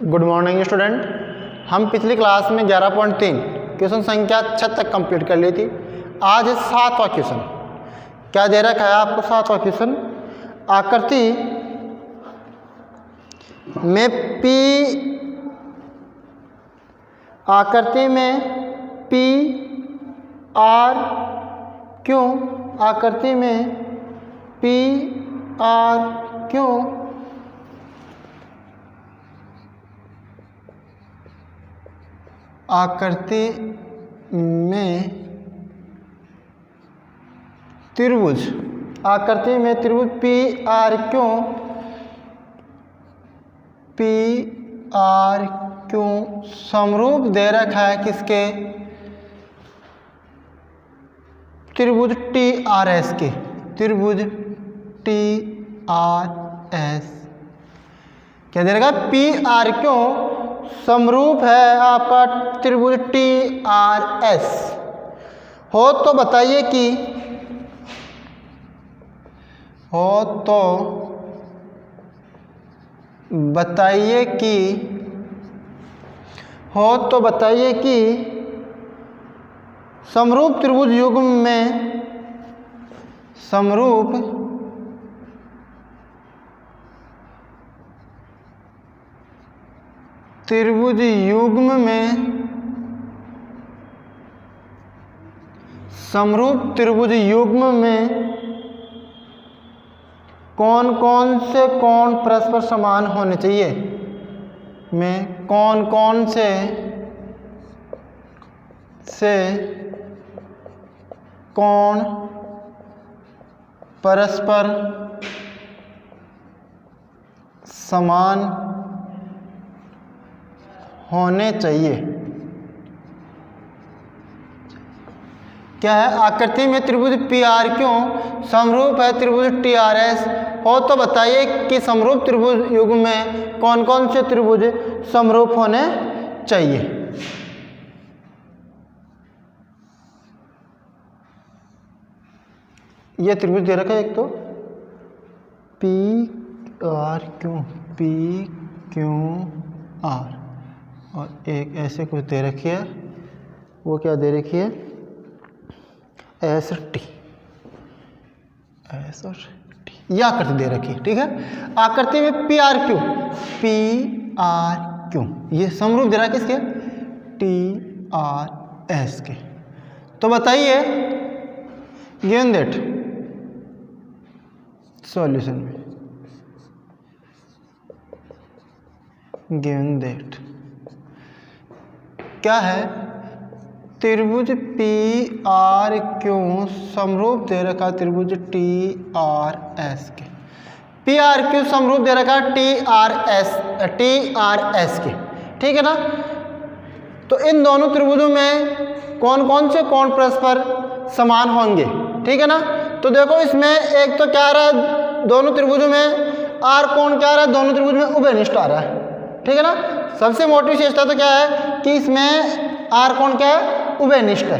Good morning student. हम पिछली class में 11.3 क्वेश्चन संख्या 6 तक कंप्लीट कर ली थी। आज है 7वां क्वेश्चन। क्या दे रखा है आपको? 7वां क्वेश्चन, आकृति में पी आर क्यों, आकृति में पी आर क्यों आकृति में त्रिभुज, आकृति में त्रिभुज पी आर क्यों समरूप दे रखा है किसके? त्रिभुज टी आर एस के, त्रिभुज टी आर एस। क्या दे रखा? पी आर क्यों समरूप है आपका त्रिभुज टी आर एस हो तो बताइए कि, बताइए कि समरूप त्रिभुज युग्म में, समरूप त्रिभुज युग्म में, समरूप त्रिभुज युग्म में कौन कौन से कोण परस्पर समान होने चाहिए? में कौन कौन से कोण परस्पर समान होने चाहिए? क्या है? आकृति में त्रिभुज पी आर क्यों समरूप है त्रिभुज टी आर एस हो तो बताइए कि समरूप त्रिभुज युग्म में कौन कौन से त्रिभुज समरूप होने चाहिए? यह त्रिभुज दे रखा है एक तो पी आर क्यों आर, और एक ऐसे कुछ दे रखी है, वो क्या दे रखी है? एस टी, एस और टी, यह आकृति दे रखी है। ठीक है, आकृति में पी आर क्यों ये समरूप दे रहा है किसके? टी आर एस के। तो बताइए गिवन दैट सॉल्यूशन में, गिवन दैट क्या है? त्रिभुज पी आर क्यों समरूप दे रखा त्रिभुज टी आर एस के। पी आर क्यों समरूप दे रखा टी आर एस के। ठीक है ना? तो इन दोनों त्रिभुजों में कौन कौन से कोण परस्पर समान होंगे? ठीक है ना? तो देखो इसमें एक तो क्या आ रहा है, दोनों त्रिभुजों में आर कोण क्या आ रहा है? दोनों त्रिभुज में उभयनिष्ठ आ रहा है। ठीक है ना? सबसे मोटी विशेषता तो क्या है कि इसमें आर कोण क्या है? उभयनिष्ठ है।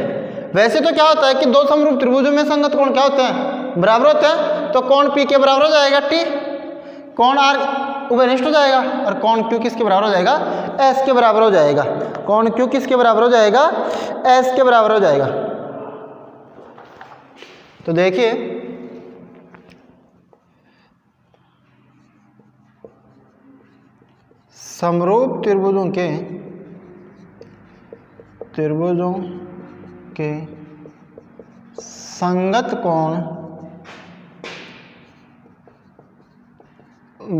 वैसे तो क्या होता है कि दो समरूप त्रिभुजों में संगत कोण क्या होते हैं? बराबर होते हैं। तो कोण पी के बराबर हो जाएगा टी, कोण आर उभयनिष्ठ हो जाएगा, और कोण क्यू किसके बराबर हो जाएगा? एस के बराबर हो जाएगा। कोण क्यू किसके बराबर हो जाएगा? एस के बराबर हो जाएगा। तो देखिए समरूप त्रिभुजों के संगत कोण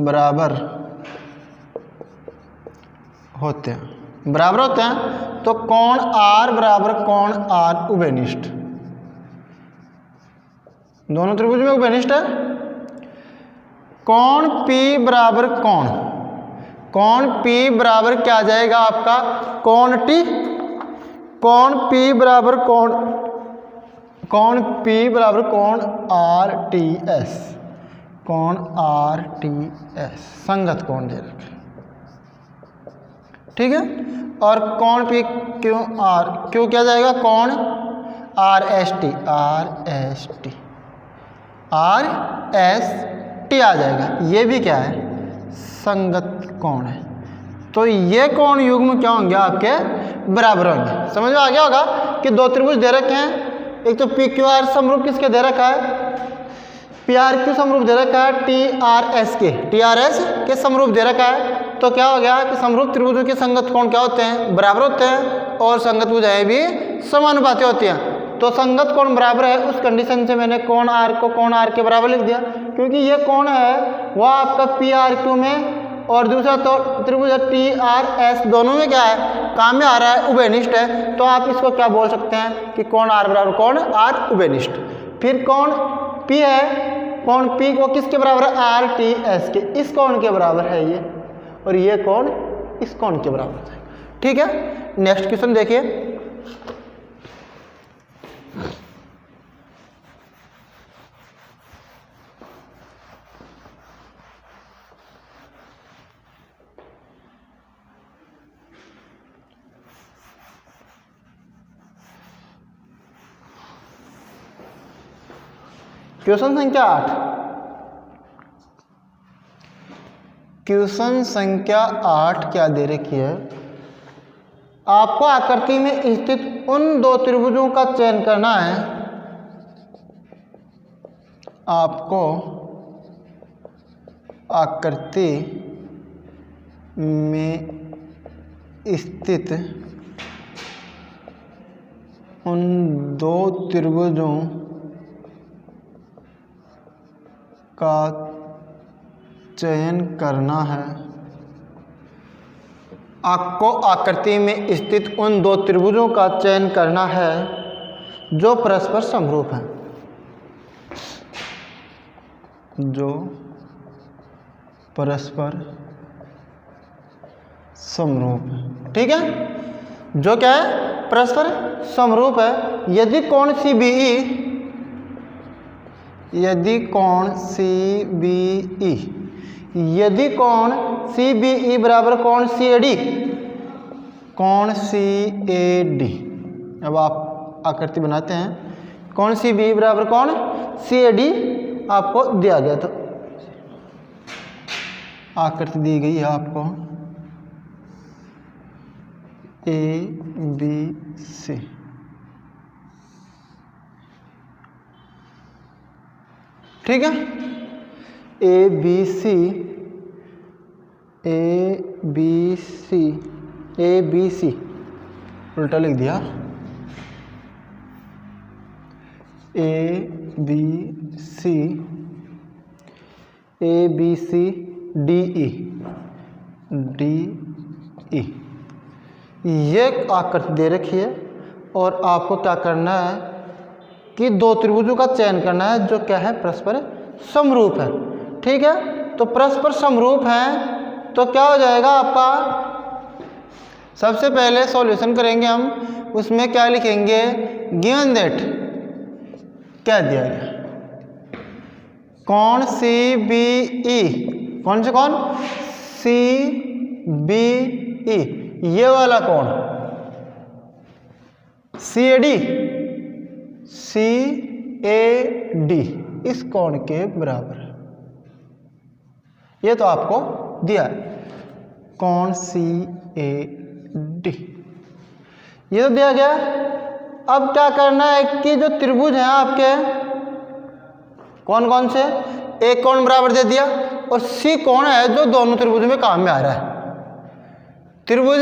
बराबर होते हैं। तो कोण आर बराबर कोण आर उभयनिष्ठ, दोनों त्रिभुज में उभयनिष्ठ है। कोण पी बराबर कोण पी बराबर क्या आ जाएगा आपका? कोण टी, कोण पी बराबर कोण आर टी एस, कोण आर टी एस संगत कोण दे रखे। ठीक है, और कोण पी क्यों आर क्यों क्या जाएगा? कोण R S T, R S T आ जाएगा। ये भी क्या है? संगत कोण है। तो ये कोण युग्म क्या होंगे आपके बराबर होंगे। समझ में आ गया होगा कि दो त्रिभुज दे रखे हैं, एक तो पी क्यू आर समरूप किसके दे रखा है, पी आर क्यू समरूप दे रखा है टी आर एस के समरूप दे रखा है। तो क्या हो गया कि समरूप त्रिभुजों के संगत कोण क्या होते हैं, बराबर होते हैं, और संगत भुजाएं भी समानुपाती होती हैं। तो संगत कोण बराबर है, उस कंडीशन से मैंने कोण आर को कोण आर के बराबर लिख दिया, क्योंकि ये कोण है वह आपका पी आर क्यू में और दूसरा तो त्रिभुज टी आर एस दोनों में क्या है, काम में आ रहा है, उभयनिष्ठ है। तो आप इसको क्या बोल सकते हैं कि कोण आर बराबर कोण आर उभयनिष्ठ। फिर कोण पी है, कोण पी को किसके बराबर है, आर टी एस के, इस कोण के बराबर है ये, और ये कोण इस कोण के बराबर है। ठीक है, नेक्स्ट क्वेश्चन देखिए। क्वेश्चन संख्या 8। क्वेश्चन संख्या 8 क्या दे रखी है, आपको आकृति में स्थित उन दो त्रिभुजों का चयन करना है। आपको आकृति में स्थित उन दो त्रिभुजों का चयन करना है। आपको आकृति में स्थित उन दो त्रिभुजों का चयन करना है जो परस्पर समरूप हैं, जो परस्पर समरूप है। ठीक है, जो क्या है, परस्पर समरूप है। यदि कोण CBE, यदि कोण CBE, यदि कोण CBE बराबर कोण CAD, कोण CAD, अब आप आकृति बनाते हैं, कोण CBE बराबर कोण CAD आपको दिया गया, तो आकृति दी गई है आपको ABC। ठीक है, ABC उल्टा लिख दिया, ABC DE, ये आकृति दे रखी है, और आपको क्या करना है कि दो त्रिभुजों का चयन करना है जो क्या है, परस्पर समरूप है। ठीक है, तो परस्पर समरूप हैं तो क्या हो जाएगा आपका, सबसे पहले सॉल्यूशन करेंगे हम, उसमें क्या लिखेंगे, गिवन दैट क्या दिया गया, कोण CBE, कौन से कोण CBE, ये वाला कोण CAD इस कोण के बराबर है। ये तो आपको दिया है कोण CAD, ये तो दिया गया। अब क्या करना है कि जो त्रिभुज हैं आपके कौन कौन से, एक कोण बराबर दे दिया, और C कोण है जो दोनों त्रिभुज में काम में आ रहा है। त्रिभुज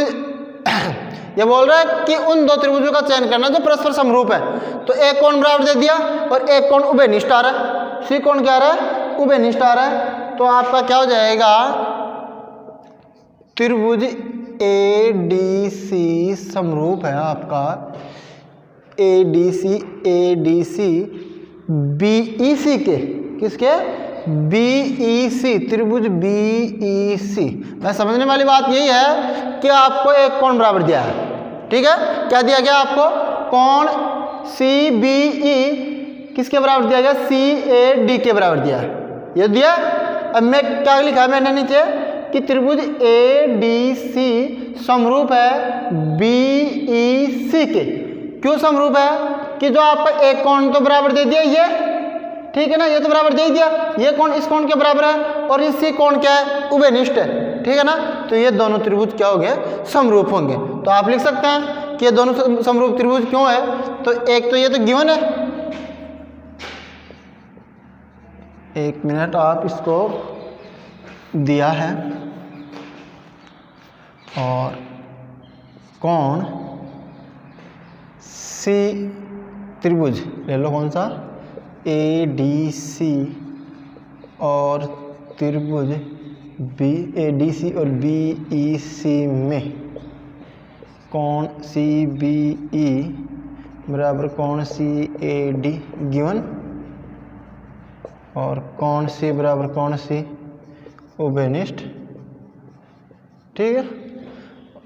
ये बोल रहा है कि उन दो त्रिभुजों का चयन करना जो परस्पर समरूप है, तो एक कोण बराबर दे दिया और एक कोण उभयनिष्ठ आ रहा है। C कोण क्या आ रहा है, उभयनिष्ठ आ रहा है। तो आपका क्या हो जाएगा, त्रिभुज ADC समरूप है आपका, ADC BEC के, किसके, BEC, त्रिभुज BEC। मैं समझने वाली बात यही है कि आपको एक कोण बराबर दिया है। ठीक है, क्या दिया गया आपको, कोण CBE किसके बराबर दिया गया, CAD के बराबर दिया है, ये दिया। अब मैं क्या लिखा है मैंने नीचे कि त्रिभुज ADC समरूप है BEC के। क्यों समरूप है, कि जो आपका एक कोण तो बराबर दे दिया ये, ठीक है ना, ये तो बराबर दे ही दिया, ये कोण इस कोण के बराबर है, और इसी कोण क्या है, उभयनिष्ठ है। ठीक है ना, तो ये दोनों त्रिभुज क्या हो गए, समरूप होंगे। तो आप लिख सकते हैं कि ये दोनों समरूप त्रिभुज क्यों है। तो एक तो ये तो गिवन है, एक मिनट, आप इसको दिया है, और कौन सी त्रिभुज ले लो, कौन सा, ADC और त्रिभुज ADC और BEC में कौन CBE बराबर कौन CAD गिवन, और कौन सी बराबर कौन सी उभयनिष्ठ, ठीक है।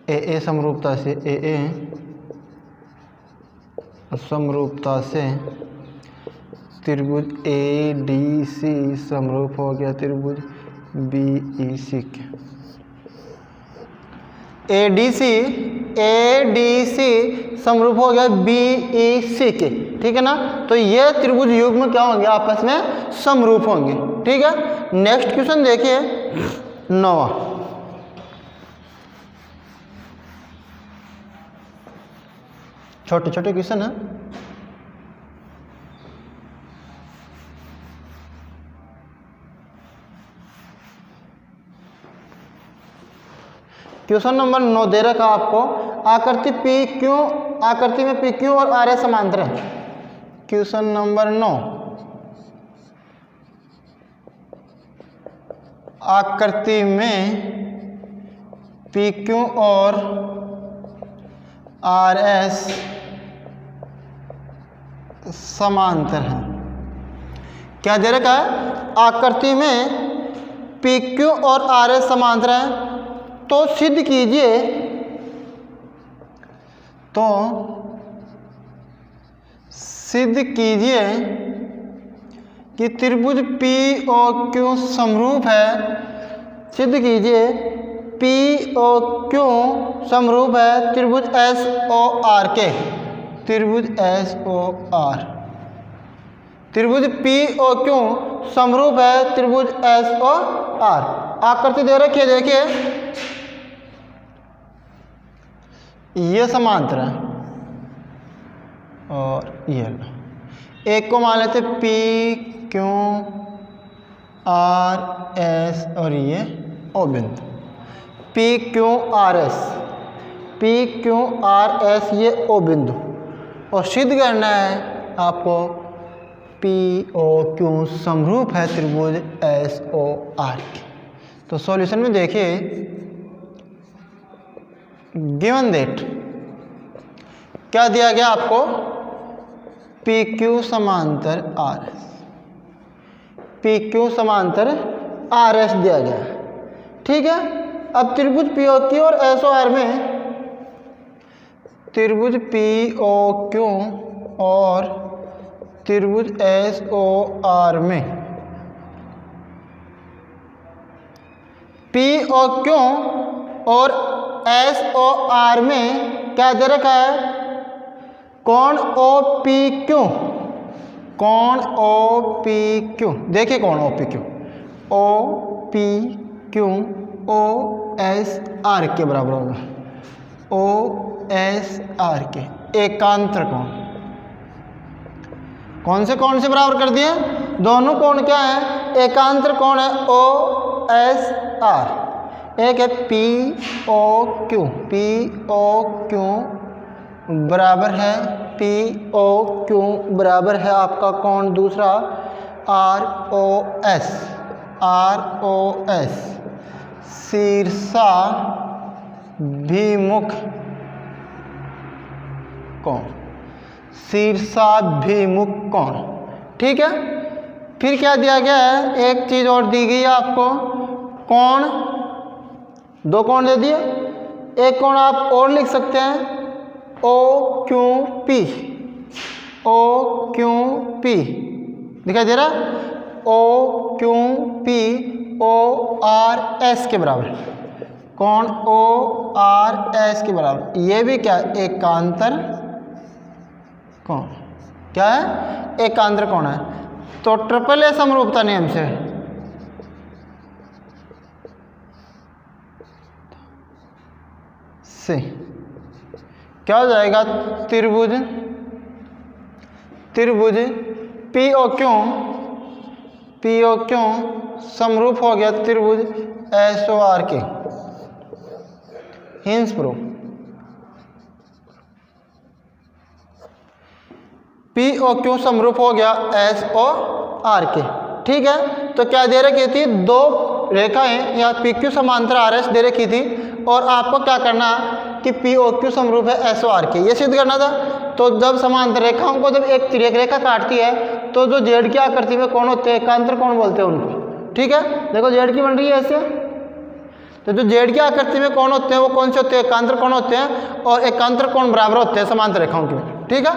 AA समरूपता से AA समरूपता से त्रिभुज ADC समरूप हो गया त्रिभुज BEC के। ADC समरूप हो गया BEC के, ठीक है ना। तो ये त्रिभुज युग्म क्या होंगे, आपस में समरूप होंगे, ठीक है। नेक्स्ट क्वेश्चन देखिए 9वां। छोटे छोटे क्वेश्चन है। क्वेश्चन नंबर 9 दे रखा आपको, आकृति आकृति में PQ और RS समांतर है। क्वेश्चन नंबर 9, आकृति में PQ और RS समांतर है। क्या दे रखा है, आकृति में PQ और RS समांतर है, तो सिद्ध कीजिए, कि त्रिभुज POQ समरूप है। सिद्ध कीजिए POQ समरूप है त्रिभुज SOR के। त्रिभुज SOR, त्रिभुज POQ समरूप है त्रिभुज SOR। आकृति दे रखी है, देखिए ये समांतर है और ये एक को मान लेते PQ RS और ये O बिंदु PQ RS ये O बिंदु, और सिद्ध करना है आपको POQ समरूप है त्रिभुज SOR के। तो सॉल्यूशन में देखिए, गिवन दैट क्या दिया गया आपको, PQ समांतर RS, PQ समांतर RS दिया गया, ठीक है। अब त्रिभुज POQ और SOR में, त्रिभुज POQ और त्रिभुज SOR में, POQ और SOR में क्या दे रखा है, कोण OPQ, कोण OPQ, देखिए कोण OPQ OSR के बराबर होगा, OSR के एकांतर कोण। कौन से कोण से बराबर कर दिए, दोनों कोण क्या है, एकांतर कोण है OSR। एक है POQ बराबर है POQ बराबर है आपका कोण दूसरा ROS शीर्षाभिमुख कोण, शीर्षाभिमुख कोण, ठीक है। फिर क्या दिया गया है, एक चीज और दी गई है आपको, कोण, दो कोण दे दिए, एक कोण आप और लिख सकते हैं OQP दिखाई दे रहा, OQP ORS के बराबर, कोण ORS के बराबर। ये भी क्या, एकांतर कोण, क्या है, एकांतर कोण है। तो ट्रिपल ए समरूपता नियम से से क्या हो जाएगा, त्रिभुज पी ओ क्यों समरूप हो गया त्रिभुज S O R K. Hence proof P O Q समरूप हो गया एस ओ आर के। ठीक है, तो क्या दे रखी थी, दो रेखाएं या पी क्यू समांतर आर एस दे रखी थी और आपको क्या करना कि पी ओ क्यू समरूप है एस ओ आर के, ये सिद्ध करना था। तो जब समांतर रेखाओं को जब एक तिर्यक रेखा काटती है तो जो जेड की आकृति में कोण होते हैं, एकांतर कोण बोलते हैं उनको। ठीक है, देखो जेड की बन रही है ऐसे, तो जो जेड की आकृति में कोण होते हैं वो कौन से होते हैं, एकांतर कोण होते हैं, और एकांतर कोण बराबर होते हैं समांतर रेखाओं के। ठीक है,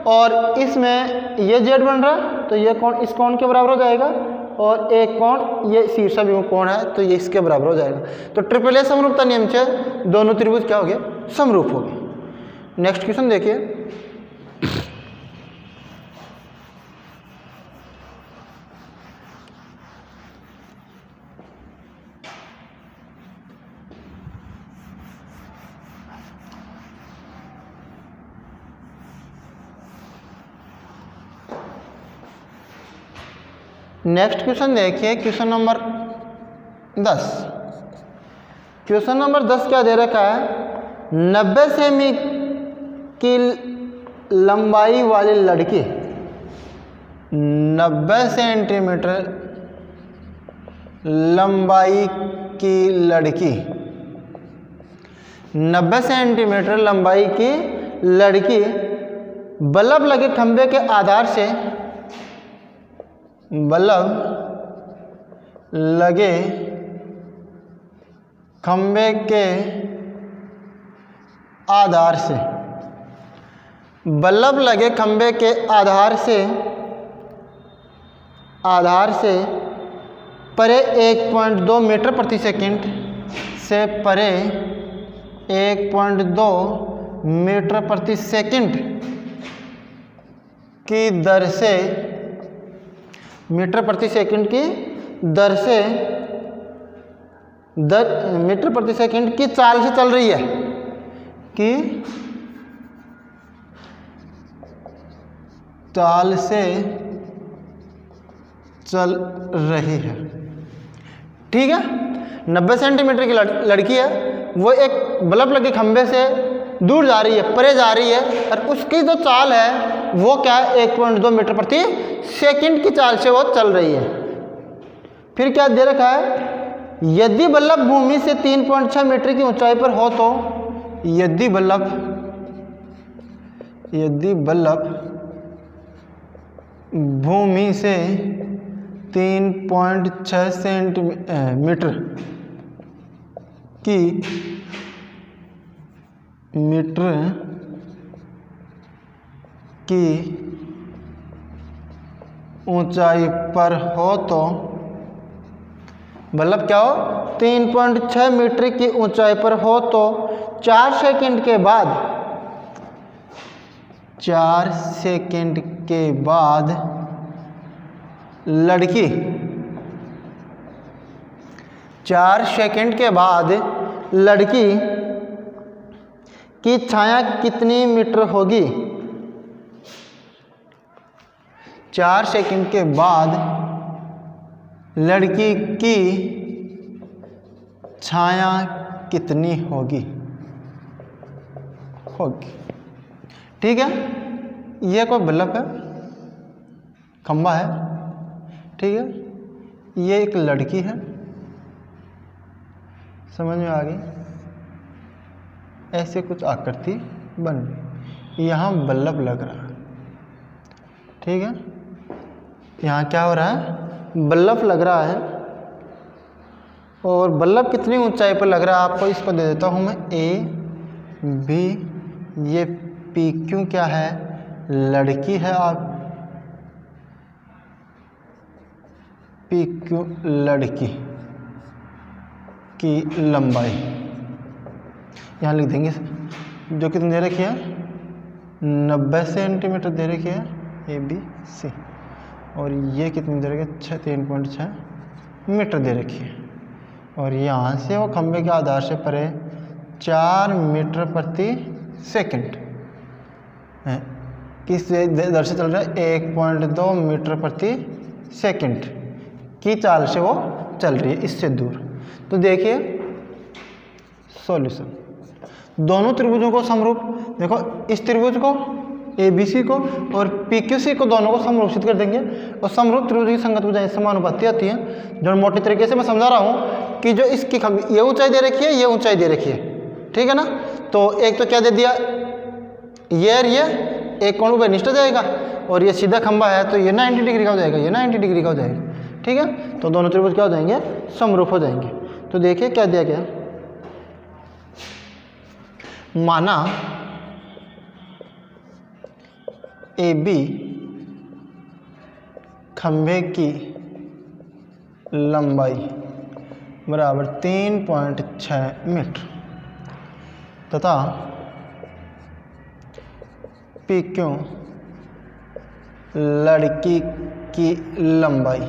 और इसमें ये जेड बन रहा है तो ये कोण इस कोण के बराबर हो जाएगा, और एक कोण ये शीर्षाभिमुख कोण है तो ये इसके बराबर हो जाएगा। तो ट्रिपल ए समरूपता नियम से दोनों त्रिभुज क्या हो गए, समरूप हो गए। नेक्स्ट क्वेश्चन देखिए, नेक्स्ट क्वेश्चन देखिए, क्वेश्चन नंबर 10। क्वेश्चन नंबर 10 क्या दे रखा है, 90 सेमी की लंबाई वाली लड़की 90 सेंटीमीटर लंबाई की लड़की 90 सेंटीमीटर लंबाई की लड़की बल्ब लगे खंभे के आधार से बल्ब लगे खंभे के आधार से बल्ब लगे खंभे के आधार से परे 1.2 मीटर प्रति सेकंड से परे 1.2 मीटर प्रति सेकंड की दर से मीटर प्रति सेकंड की दर से मीटर प्रति सेकंड की चाल से चल रही है कि चाल से चल रही है। ठीक है, 90 सेंटीमीटर की लड़की है, वो एक बल्ब लगे खंभे से दूर जा रही है, परे जा रही है, और उसकी जो चाल है वो क्या है, 1.2 मीटर प्रति सेकंड की चाल से वो चल रही है। फिर क्या दे रखा है, यदि बल्ब भूमि से 3.6 मीटर की ऊंचाई पर हो तो यदि बल्ब 'भूमि से 3.6 सेंटीमीटर की ऊंचाई पर हो तो बल्ब क्या हो 3.6 मीटर की ऊंचाई पर हो तो 4 सेकंड के बाद लड़की 4 सेकंड के बाद लड़की की छाया कितनी मीटर होगी। 4 सेकंड के बाद लड़की की छाया कितनी होगी। ठीक है, ये कोई बल्ब है, खंबा है। ठीक है, ये एक लड़की है, समझ में आ गई, ऐसे कुछ आकृति बन रही, यहाँ बल्ब लग रहा है। ठीक है, यहाँ क्या हो रहा है, बल्ब लग रहा है, और बल्ब कितनी ऊंचाई पर लग रहा है आपको इसको दे देता हूँ मैं, ए बी, ये पी क्यू क्या है, लड़की है, आप पी क्यू लड़की की लंबाई यहाँ लिख देंगे, जो कितनी दे रखी है 90 सेंटीमीटर दे रखी है ए बी सी, और ये कितनी दे रखी है 3.6 मीटर दे रखी है, और यहाँ से वो खंभे के आधार से परे 4 मीटर प्रति सेकंड है। किस दर से चल रहा है? 1.2 मीटर प्रति सेकंड की चाल से वो चल रही है इससे दूर। तो देखिए सॉल्यूशन, दोनों त्रिभुजों को समरूप, देखो इस त्रिभुज को ABC को और PQC को दोनों को समरूपित कर देंगे और समरूप त्रिभुज की संगत भुजाएं समानुपाती होती हैं। जो मोटे तरीके से मैं समझा रहा हूँ कि जो इसकी ये ऊंचाई दे रखी है, ये ऊंचाई दे रखी है, ठीक है ना। तो एक तो क्या दे दिया, ये और ये एक कोण उभयनिष्ठ हो जाएगा और ये सीधा खंभा है तो ये 90 डिग्री का हो जाएगा, ये 90 डिग्री का हो जाएगा, ठीक है। तो दोनों त्रिभुज क्या हो जाएंगे? समरूप हो जाएंगे। तो देखिए क्या दिया गया, माना AB खंभे की लंबाई बराबर 3.6 मीटर तथा PQ लड़की की लंबाई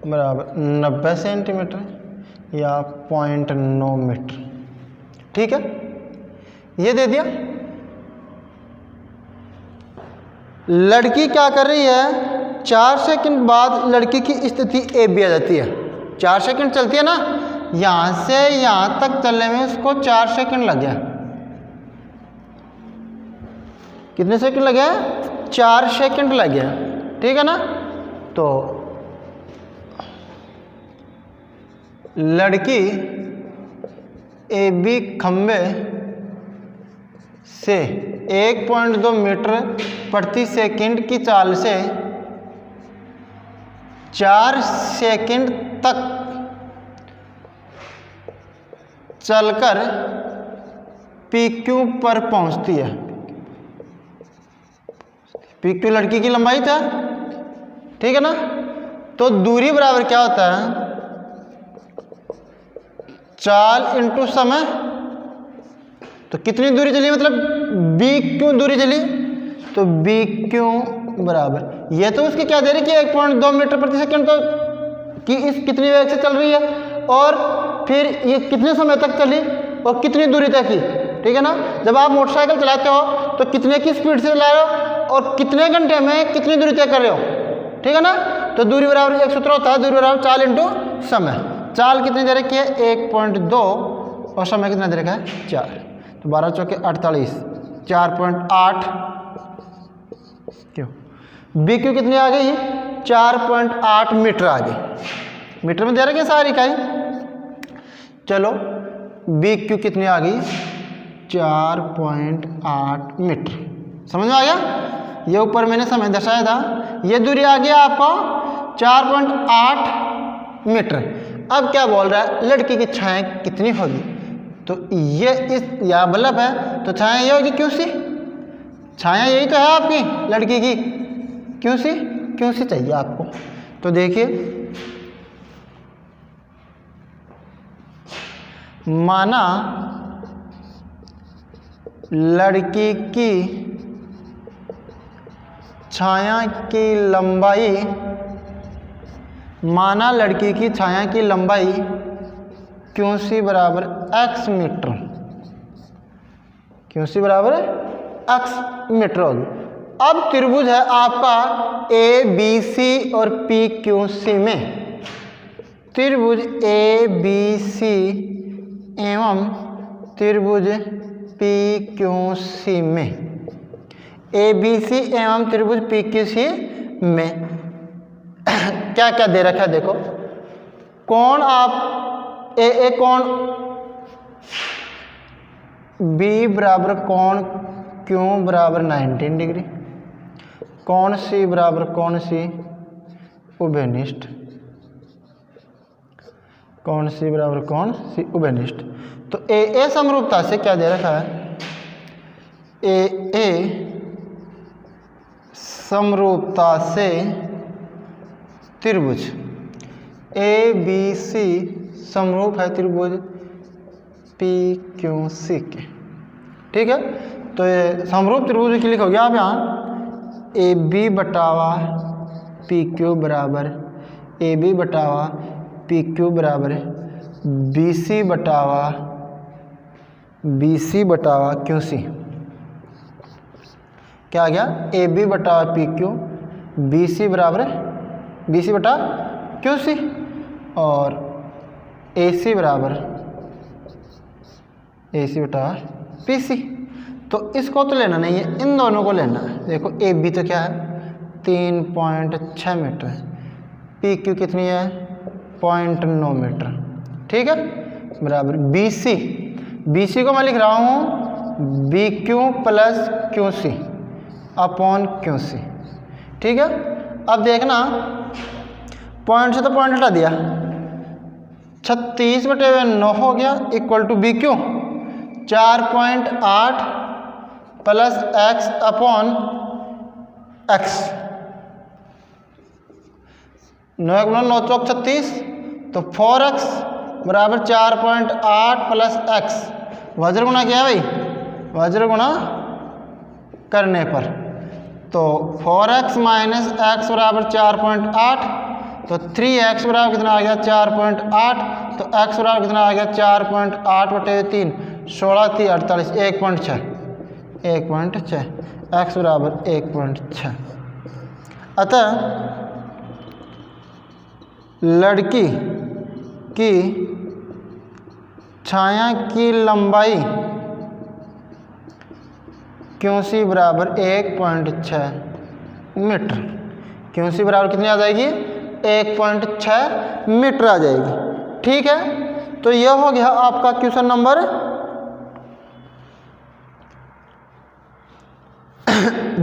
बराबर 90 सेंटीमीटर या 0.9 मीटर, ठीक है। ये दे दिया। लड़की क्या कर रही है? 4 सेकंड बाद लड़की की स्थिति AB आ जाती है। 4 सेकंड चलती है ना, यहां से यहां तक चलने में उसको 4 सेकंड लग गया। कितने सेकंड लग गया? 4 सेकंड लग गया, ठीक है ना। तो लड़की AB खंबे से 1.2 मीटर प्रति सेकंड की चाल से 4 सेकंड तक चलकर PQ पर पहुंचती है। PQ लड़की की लंबाई था, ठीक है ना। तो दूरी बराबर क्या होता है? चाल इंटू समय। तो कितनी दूरी चली, मतलब BQ दूरी चली, तो BQ बराबर, ये तो उसकी क्या दे रही है कि 1.2 मीटर प्रति सेकंड, तो कि इस कितनी वेग से चल रही है और फिर ये कितने समय तक चली और कितनी दूरी तक की, ठीक है ना। जब आप मोटरसाइकिल चलाते हो तो कितने की स्पीड से चला रहे हो और कितने घंटे में कितनी दूरी तय कर रहे हो, ठीक है ना। तो दूरी बराबर एक सूत्र होता है, दूरी बराबर चाल इंटू समय। चाल कितनी दे रखी है? 1.2 और समय कितना दे रखा है? 4। तो 12 चौके 48, 4.8 क्यों? BQ कितनी आ गई? 4.8 मीटर आ गई। मीटर में दे रखी है सारी इकाई। चलो BQ कितनी आ गई? 4.8 मीटर। समझ में आ गया? ये ऊपर मैंने समय दर्शाया था, ये दूरी आ गया आपको 4.8 मीटर। अब क्या बोल रहा है? लड़की की छाया कितनी होगी? तो ये इस या बल्ब है तो छाया ये होगी QC। छाया यही तो है आपकी लड़की की, QC चाहिए आपको। तो देखिए, माना लड़की की छाया की लंबाई, माना लड़की की छाया की लंबाई QC बराबर x मीटर, QC बराबर x मीटर होगी। अब त्रिभुज है आपका ABC और PQC में, त्रिभुज ABC एवं त्रिभुज PQC में, ABC एवं त्रिभुज PQC में क्या क्या दे रखा है? देखो, कोण आप ए कोण B बराबर कोण Q बराबर 19 डिग्री, कोण C बराबर कोण C उभयनिष्ठ, कोण C बराबर कोण C उभयनिष्ठ। तो ए समरूपता से क्या दे रखा है? ए समरूपता से त्रिभुज ABC समरूप है त्रिभुज PQC के, ठीक है। तो ये समरूप त्रिभुज की लिखोगे आप यहाँ AB बटावा PQ बराबर AB बटावा PQ बराबर BC बटावा बी सी बटा क्यू सी, क्या आ गया ए बी बटा पी क्यू, बी सी बराबर है बी सी बटा क्यू सी, और ए सी बराबर ए सी बटा पी सी। तो इसको तो लेना नहीं है, इन दोनों को लेना है। देखो ए बी तो क्या है 3.6 मीटर है, पी क्यू कितनी है 0.9 मीटर, ठीक है, बराबर बी सी को मैं लिख रहा हूँ B Q plus Q C upon Q C, ठीक है। अब देखना पॉइंट से तो पॉइंट हटा दिया, 36/9 हो गया equal to B Q 4.8 plus X upon X, 9 चौक 36, तो 4x बराबर 4.8 प्लस एक्स, वज्र गुणा किया भाई, वज्र गुणा करने पर, तो 4x माइनस एक्स बराबर 4.8, तो 3x बराबर कितना आ गया 4.8, तो x बराबर कितना आ गया 4.8/3, 16 3 48, 1.6 x बराबर 1.6। अतः लड़की की छाया की लंबाई क्यू सी बराबर 1.6 मीटर, क्यू सी बराबर कितनी आ जाएगी 1.6 मीटर आ जाएगी, ठीक है। तो यह हो गया आपका क्वेश्चन नंबर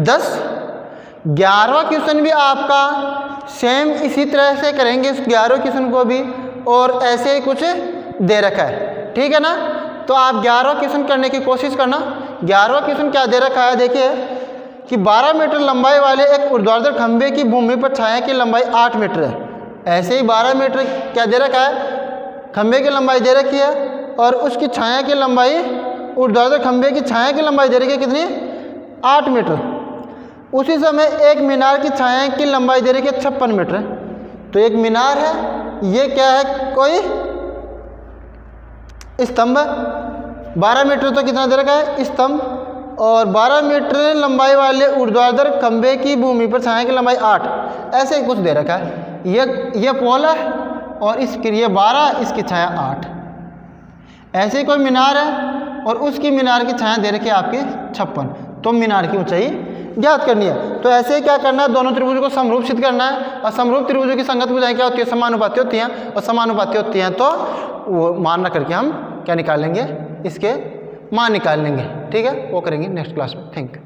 10। 11वां क्वेश्चन भी आपका सेम इसी तरह से करेंगे, इस 11वें क्वेश्चन को भी, और ऐसे ही कुछ दे रखा है, ठीक है ना। तो आप 11वां क्वेश्चन करने की कोशिश करना। 11वां क्वेश्चन क्या दे रखा है, देखिए कि 12 मीटर लंबाई वाले एक ऊर्ध्वाधर खंभे की भूमि पर छाया की लंबाई 8 मीटर है। ऐसे ही 12 मीटर क्या दे रखा है, खंभे की लंबाई दे रखी है, और उसकी छाया की लंबाई, ऊर्ध्वाधर खंभे की छाया की लंबाई दे रखी है कितनी 8 मीटर। उसी समय एक मीनार की छाया की लंबाई दे रखी है 56 मीटर। तो एक मीनार है, ये क्या है कोई स्तंभ, 12 मीटर तो कितना दे रखा है स्तंभ, और 12 मीटर लंबाई वाले ऊर्ध्वाधर खंभे की भूमि पर छाया की लंबाई 8, ऐसे ही कुछ दे रखा है। ये पोल है और इसकी ये 12, इसकी छाया 8। ऐसे ही कोई मीनार है और उसकी मीनार की छाया दे रखी है आपकी 56, तो मीनार की ऊंचाई ज्ञात करनी है। तो ऐसे ही क्या करना है, दोनों त्रिभुजों को समरूप सिद्ध करना है, और समरूप त्रिभुजों की संगत भुजाएं क्या होती है समानुपाती होती हैं, और समानुपाती होती हैं तो वो मान करके हम क्या निकालेंगे, इसके मान निकाल लेंगे, ठीक है। वो करेंगे नेक्स्ट क्लास में। Thank you.